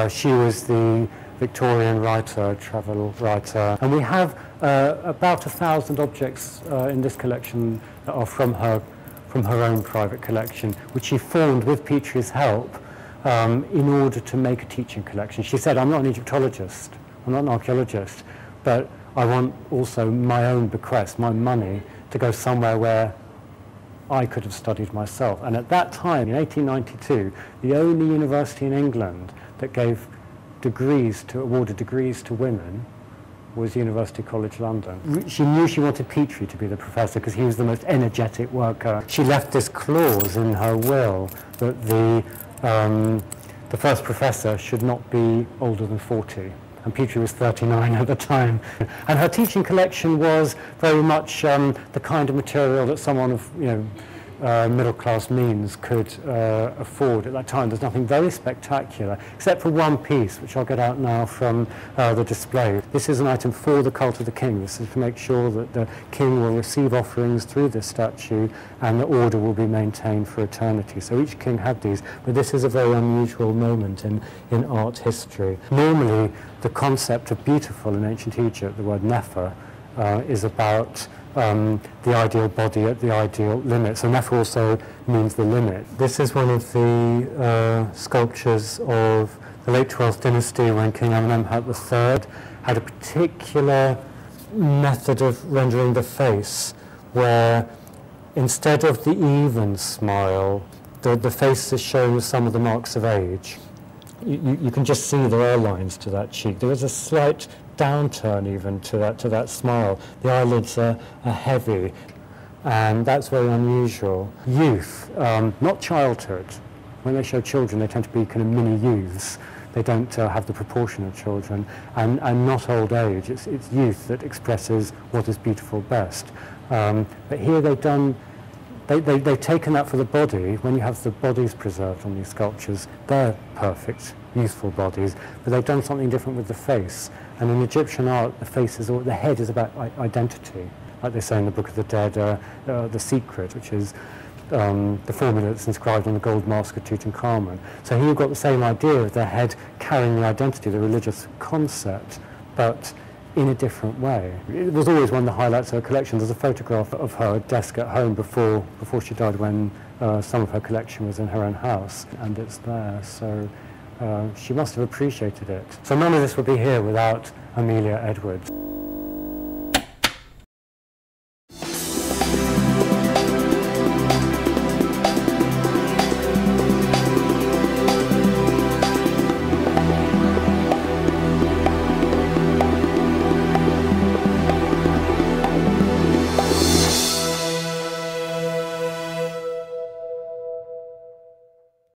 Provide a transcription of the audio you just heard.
She was the Victorian writer, travel writer, and we have about 1,000 objects in this collection that are from her own private collection, which she formed with Petrie's help in order to make a teaching collection. She said, I'm not an Egyptologist, I'm not an archaeologist, but I want also my own bequest, my money, to go somewhere where I could have studied myself. And at that time, in 1892, the only university in England that gave awarded degrees to women was University College London. She knew she wanted Petrie to be the professor because he was the most energetic worker. She left this clause in her will that the first professor should not be older than 40. And Petrie was 39 at the time. And her teaching collection was very much the kind of material that someone of middle-class means could afford at that time. There's nothing very spectacular, except for one piece, which I'll get out now from the display. This is an item for the cult of the king. This is to make sure that the king will receive offerings through this statue and the order will be maintained for eternity. So each king had these, but this is a very unusual moment in art history. Normally, the concept of beautiful in ancient Egypt, the word nepher, is about the ideal body at the ideal limit. So nepher also means the limit. This is one of the sculptures of the late 12th dynasty when King Amenemhat III had a particular method of rendering the face where instead of the even smile, the face is shown with some of the marks of age. You can just see there are lines to that cheek. There is a slight downturn even to that smile. The eyelids are heavy, and that's very unusual. Youth, not childhood. When they show children, they tend to be kind of mini youths. They don't have the proportion of children, and not old age. It's youth that expresses what is beautiful best. But here they've taken that for the body. When you have the bodies preserved on these sculptures, they're perfect, youthful bodies, but they've done something different with the face. And in Egyptian art, the head is about identity, like they say in the Book of the Dead, the secret, which is the formula that's inscribed on the gold mask of Tutankhamun. So here you've got the same idea of the head carrying the identity, the religious concept, but in a different way. It was always one of the highlights of her collection. There's a photograph of her desk at home before she died, when some of her collection was in her own house, and it's there. So she must have appreciated it. So none of this would be here without Amelia Edwards.